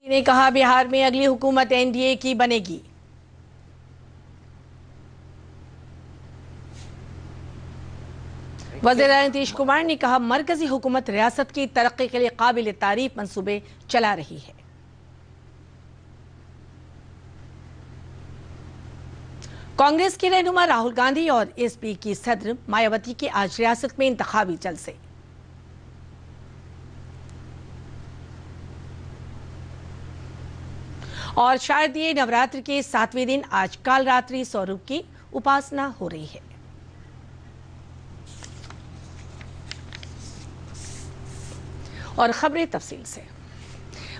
ने कहा बिहार में अगली हुकूमत एनडीए की बनेगी। वज़ीर-ए-आज़म नीतीश कुमार ने कहा मरकजी हुकूमत रियासत की तरक्की के लिए काबिल तारीफ मंसूबे चला रही है। कांग्रेस के रहनुमा राहुल गांधी और एसपी की सदर मायावती के आज रियासत में इंतखाबी जलसे। और शारदीय नवरात्र के 7वें दिन आज कालरात्रि स्वरूप की उपासना हो रही है। और खबरें तफसील से।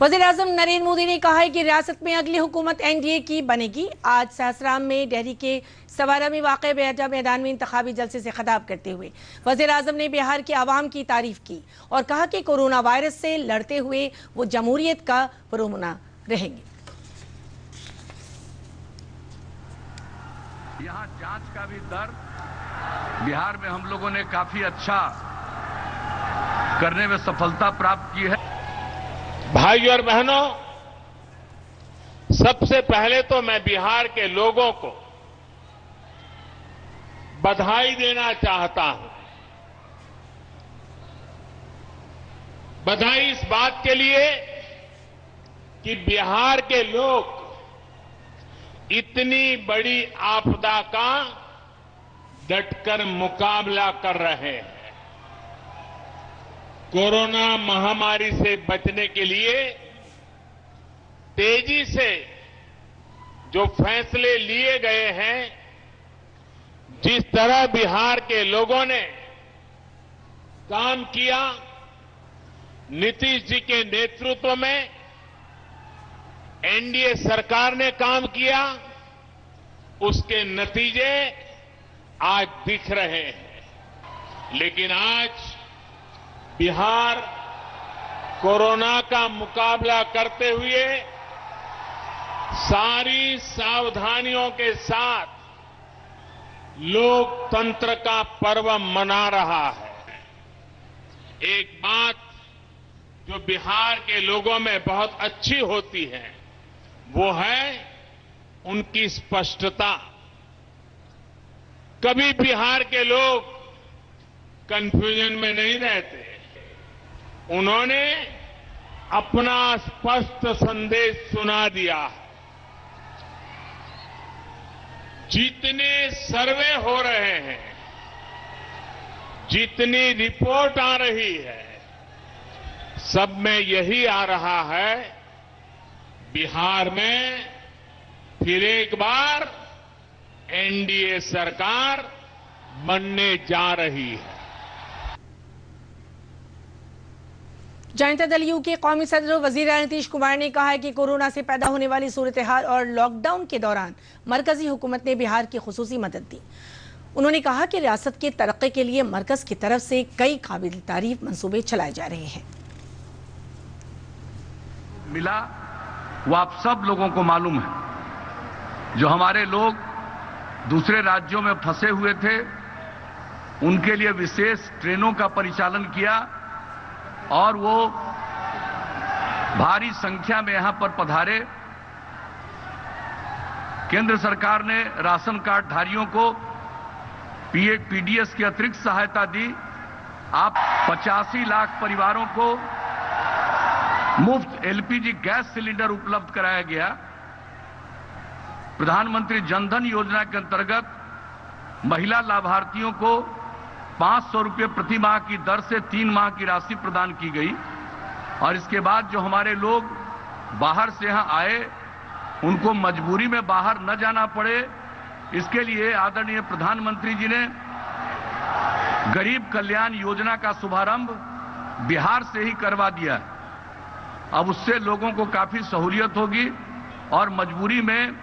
वज़ीर-ए-आज़म नरेंद्र मोदी ने कहा है कि रियासत में अगली हुकूमत एनडीए की बनेगी। आज सहसराम में डेहरी के सवारा में वाक़े बेहजा मैदान में इंतखाबी जलसे से खिताब करते हुए वज़ीर-ए-आज़म ने बिहार के आवाम की तारीफ की और कहा कि कोरोना वायरस से लड़ते हुए वो जमहूरियत का पुरअमन रहेंगे। यहाँ जांच का भी दर बिहार में हम लोगों ने काफी अच्छा करने में सफलता प्राप्त की है। भाइयों और बहनों, सबसे पहले तो मैं बिहार के लोगों को बधाई देना चाहता हूं। बधाई इस बात के लिए कि बिहार के लोग इतनी बड़ी आपदा का डटकर मुकाबला कर रहे हैं। कोरोना महामारी से बचने के लिए तेजी से जो फैसले लिए गए हैं, जिस तरह बिहार के लोगों ने काम किया, नीतीश जी के नेतृत्व में एनडीए सरकार ने काम किया, उसके नतीजे आज दिख रहे हैं। लेकिन आज बिहार कोरोना का मुकाबला करते हुए सारी सावधानियों के साथ लोकतंत्र का पर्व मना रहा है। एक बात जो बिहार के लोगों में बहुत अच्छी होती है, वो है उनकी स्पष्टता। कभी बिहार के लोग कंफ्यूजन में नहीं रहते। उन्होंने अपना स्पष्ट संदेश सुना दिया। जितने सर्वे हो रहे हैं, जितनी रिपोर्ट आ रही है, सब में यही आ रहा है, बिहार में फिर एक बार एनडीए सरकार बनने जा रही है। जनता दल यू के कौमी सदर वज़ीर-ए-आज़म नीतीश कुमार ने कहा है कि कोरोना से पैदा होने वाली सूरत हाल और लॉकडाउन के दौरान मरकजी हुकूमत ने बिहार की खुसूसी मदद दी। उन्होंने कहा कि रियासत के तरक्की के लिए मरकज की तरफ से कई काबिल तारीफ मंसूबे चलाए जा रहे हैं। मिला वो आप सब लोगों को मालूम है। जो हमारे लोग दूसरे राज्यों में फंसे हुए थे, उनके लिए विशेष ट्रेनों का परिचालन किया और वो भारी संख्या में यहां पर पधारे। केंद्र सरकार ने राशन कार्ड धारियों को पीडीएस की अतिरिक्त सहायता दी। आप 85 लाख परिवारों को मुफ्त एलपीजी गैस सिलेंडर उपलब्ध कराया गया। प्रधानमंत्री जनधन योजना के अंतर्गत महिला लाभार्थियों को 500 रुपये प्रति माह की दर से 3 माह की राशि प्रदान की गई। और इसके बाद जो हमारे लोग बाहर से यहां आए, उनको मजबूरी में बाहर न जाना पड़े, इसके लिए आदरणीय प्रधानमंत्री जी ने गरीब कल्याण योजना का शुभारंभ बिहार से ही करवा दिया है। अब उससे लोगों को काफी सहूलियत होगी और मजबूरी में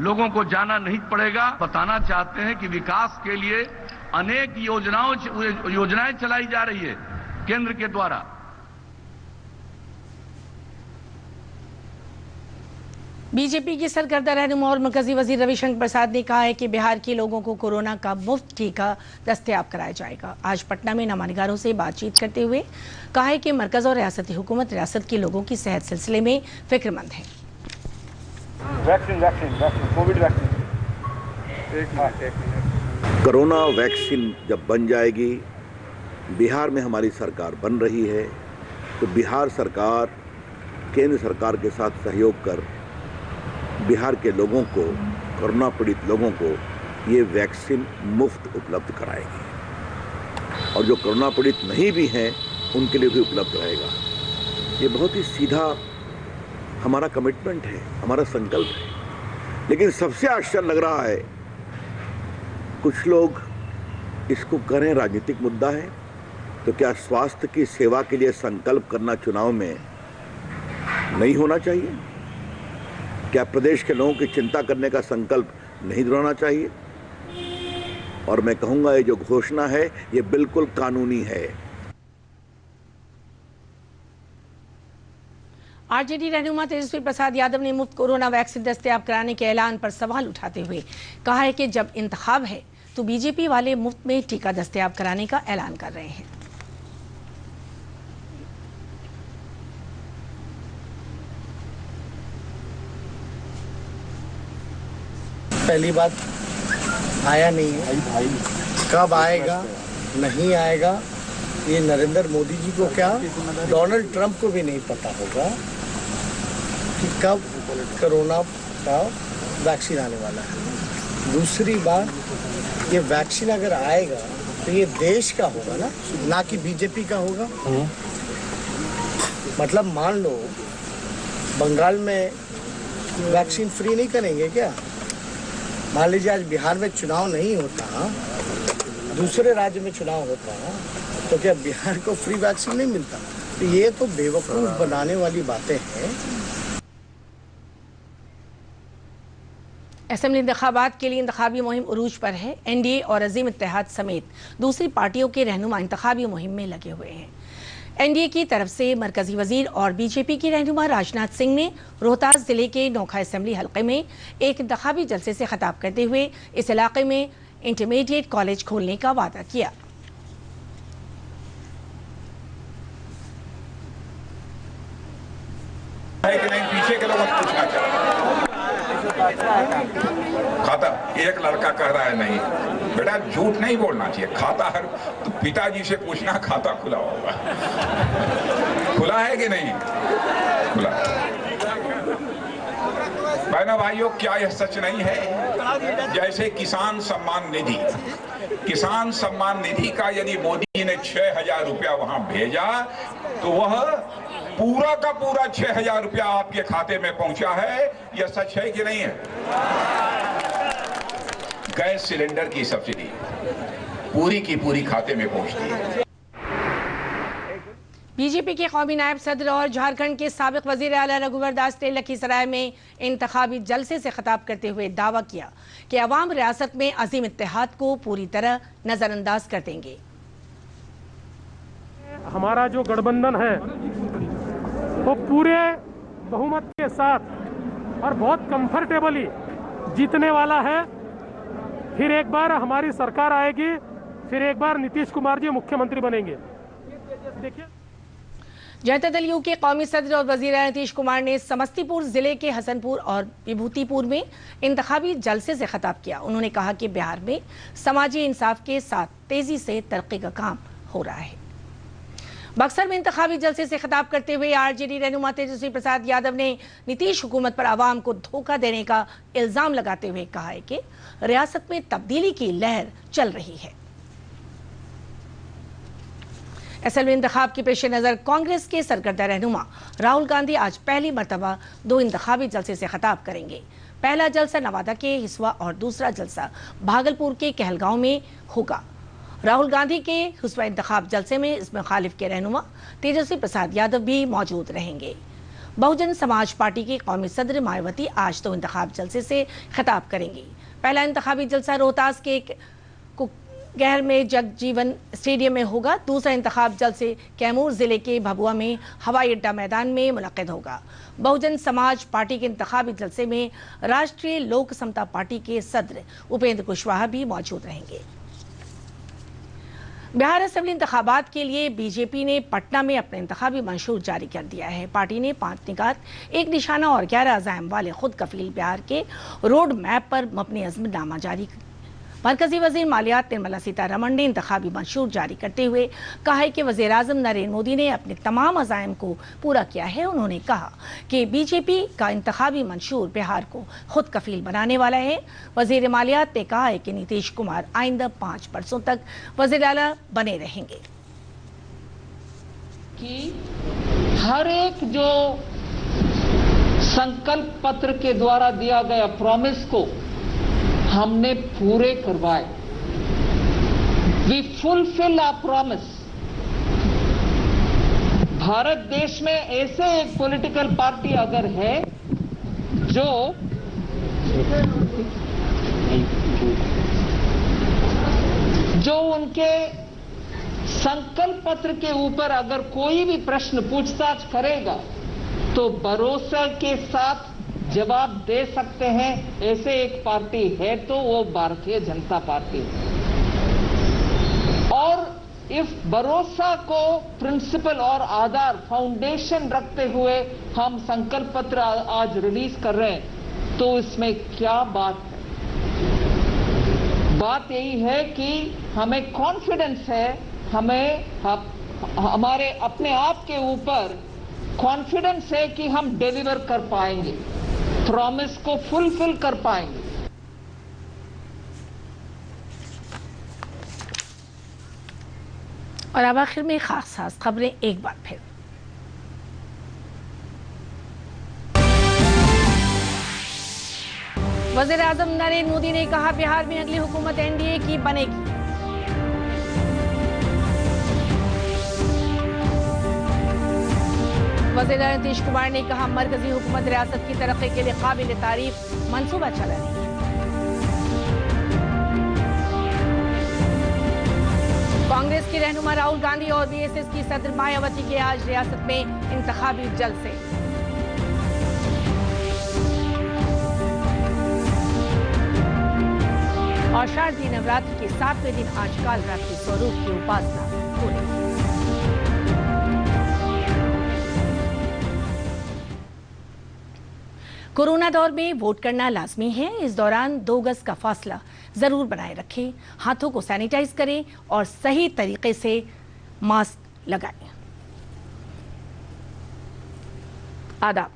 लोगों को जाना नहीं पड़ेगा। बताना चाहते हैं कि विकास के लिए अनेक योजनाएं चलाई जा रही है केंद्र के द्वारा। बीजेपी के सरकर्दा रहनुमा और मरकजी वजीर रविशंकर प्रसाद ने कहा है कि बिहार के लोगों को कोरोना का मुफ्त टीका दस्तयाब कराया जाएगा। आज पटना में नमानिगारों से बातचीत करते हुए कहा है कि मरकज और रियासती हुकूमत रियासत के लोगों की सेहत सिलसिले में फिक्रमंद है। कोविड वैक्सीन कोरोना वैक्सीन जब बन जाएगी, बिहार में हमारी सरकार बन रही है, तो बिहार सरकार केंद्र सरकार के साथ सहयोग कर बिहार के लोगों को, कोरोना पीड़ित लोगों को ये वैक्सीन मुफ्त उपलब्ध कराएगी और जो कोरोना पीड़ित नहीं भी हैं उनके लिए भी उपलब्ध रहेगा। ये बहुत ही सीधा हमारा कमिटमेंट है, हमारा संकल्प है। लेकिन सबसे आश्चर्य लग रहा है, कुछ लोग इसको करें राजनीतिक मुद्दा है, तो क्या स्वास्थ्य की सेवा के लिए संकल्प करना चुनाव में नहीं होना चाहिए? क्या प्रदेश के लोगों की चिंता करने का संकल्प नहीं दोहराना चाहिए? और मैं कहूंगा ये जो घोषणा है ये बिल्कुल कानूनी है। आरजेडी रहनुमा तेजस्वी प्रसाद यादव ने मुफ्त कोरोना वैक्सीन दस्तयाब कराने के ऐलान पर सवाल उठाते हुए कहा है कि जब इंतखाब है तो बीजेपी वाले मुफ्त में टीका दस्तयाब कराने का ऐलान कर रहे हैं। पहली बात, आया नहीं है, कब आएगा नहीं आएगा ये नरेंद्र मोदी जी को क्या, डोनाल्ड ट्रंप को भी नहीं पता होगा कि कब कोरोना का वैक्सीन आने वाला है। दूसरी बात, ये वैक्सीन अगर आएगा तो ये देश का होगा ना कि बीजेपी का होगा। मतलब मान लो बंगाल में वैक्सीन फ्री नहीं करेंगे क्या? मान लीजिए आज बिहार में चुनाव नहीं होता, दूसरे राज्य में चुनाव होता, तो क्या बिहार को फ्री वैक्सीन नहीं मिलता? तो ये तो बेवकूफ बनाने वाली बातें हैं। असेंबली इंतखाबात के लिए इंतखाबी मुहिम उरूज पर है। एनडीए और अजीम इत्तेहाद समेत दूसरी पार्टियों के रहनुमा इंतखाबी मुहिम में लगे हुए हैं। एनडीए की तरफ से मरकजी वजीर और बीजेपी की रहनुमा राजनाथ सिंह ने रोहतास जिले के नोखा असेंबली हल्के में एक इंतखाबी जलसे से खिताब करते हुए इस इलाके में इंटरमीडिएट कॉलेज खोलने का वादा किया। पीछे के लोगों को पूछना चाहिए। खाता एक लड़का कह रहा है नहीं, बेटा झूठ नहीं बोलना चाहिए। खाता हर तो पिताजी से पूछना खाता खुला होगा, खुला है कि नहीं खुला। बहनों भाइयों, क्या यह सच नहीं है? जैसे किसान सम्मान निधि का यदि मोदी ने 6,000 रुपया वहां भेजा तो वह पूरा का पूरा 6,000 रुपया आपके खाते में पहुंचा है। यह सच है कि नहीं है? गैस सिलेंडर की सब्सिडी पूरी की पूरी खाते में पहुंचती है। बीजेपी के कौमी नायब सदर और झारखंड के साबिक वजीर आला रघुवर दास ने लखीसराय में इंतखाबी जलसे से खिताब करते हुए दावा किया कि अवाम रियासत में अजीम इत्तेहाद को पूरी तरह नजरअंदाज कर देंगे। हमारा जो गठबंधन है वो पूरे बहुमत के साथ और बहुत कंफर्टेबली जीतने वाला है। फिर एक बार हमारी सरकार आएगी, फिर एक बार नीतीश कुमार जी मुख्यमंत्री बनेंगे। देखिए, जनता दल यू के कौमी सदर और वजीर नीतीश कुमार ने समस्तीपुर जिले के हसनपुर और विभूतिपुर में इंतखाबी जलसे से खिताब किया। उन्होंने कहा कि बिहार में समाजी इंसाफ के साथ तेजी से तरक्की का काम हो रहा है। बक्सर में इंतखाबी जलसे से खिताब करते हुए आरजेडी रहनुमा तेजस्वी प्रसाद यादव ने नीतीश हुकूमत पर आवाम को धोखा देने का इल्जाम लगाते हुए कहा है कि रियासत में तब्दीली की लहर चल रही है। असेंबली इंतखाब के पेश नजर कांग्रेस के सरकर्दा रहनुमा राहुल गांधी आज पहली मरतबा 2 इंतखाबी जलसे से खिताब करेंगे। पहला जलसा नवादा के हिसुआ और दूसरा जलसा भागलपुर के कहलगांव में होगा। राहुल गांधी के हिसुआ इंतखाब जलसे में इसमें मुखालिफ के रहनुमा तेजस्वी प्रसाद यादव भी मौजूद रहेंगे। बहुजन समाज पार्टी की कौमी सदर मायावती आज 2 इंतखाब जलसे से खिताब करेंगी। पहला इंतखाबी जलसा रोहतास के गहर में जगजीवन स्टेडियम में होगा। दूसरा इंतखाब जल्द से कैमूर जिले के भभुआ में हवाई अड्डा मैदान में मुनक्किद होगा। बहुजन समाज पार्टी के इंतखाबी जलसे में राष्ट्रीय लोक समता पार्टी के सदर उपेंद्र कुशवाहा भी मौजूद रहेंगे। बिहार असेंबली इंतखाबात के लिए बीजेपी ने पटना में अपना इंतखाबी मंशूर जारी कर दिया है। पार्टी ने 5 निकात, 1 निशाना और 11 अज़ाइम वाले खुद कफील बिहार के रोड मैप पर मबनी अज़्मनामा जारी। मरकजी वजीर मालियात निर्मला सीतारमण ने इंतखाबी मंशूर जारी करते हुए कहा है कि वज़ीर आज़म नरेंद्र मोदी ने अपने तमाम अज़ाइम को पूरा किया है। उन्होंने कहा कि बीजेपी का इंतखाबी मंशूर बिहार को खुद कफील बनाने वाला है। वज़ीर मालियात ने कहा है कि नीतीश कुमार आइंदा 5 बरसों तक वज़ीर आला बने रहेंगे। कि हर एक जो संकल्प पत्र के द्वारा दिया गया प्रॉमिस को हमने पूरे करवाए। We fulfil our promise. Bharat देश में ऐसे एक पॉलिटिकल पार्टी अगर है जो उनके संकल्प पत्र के ऊपर अगर कोई भी प्रश्न पूछताछ करेगा तो भरोसा के साथ जवाब दे सकते हैं, ऐसे एक पार्टी है तो वो भारतीय जनता पार्टी है। और इस भरोसा को प्रिंसिपल और आधार फाउंडेशन रखते हुए हम संकल्प पत्र आज रिलीज कर रहे हैं। तो इसमें क्या बात है? बात यही है कि हमें कॉन्फिडेंस है, हमारे अपने आप के ऊपर कॉन्फिडेंस है कि हम डिलीवर कर पाएंगे, प्रॉमिस को फुलफिल कर पाएंगे। और अब आखिर में खास खबरें एक बार फिर। वज़ीर आज़म नरेंद्र मोदी ने कहा बिहार में अगली हुकूमत एनडीए की बनेगी। वज़ीर नीतीश कुमार ने कहा मरकजी हुकूमत रियासत की तरक्की के लिए काबिल तारीफ मंसूबा चला रही है। कांग्रेस के रहनुमा राहुल गांधी और बीएसएस की सदर मायावती के आज रियासत में इंतखाबी जलसे। और शारदीय नवरात्र के 7वें दिन आज कालरात्रि स्वरूप की उपासना हो रही है। कोरोना दौर में वोट करना लाजमी है। इस दौरान 2 गज का फासला जरूर बनाए रखें, हाथों को सैनिटाइज करें और सही तरीके से मास्क लगाएं। आदाब।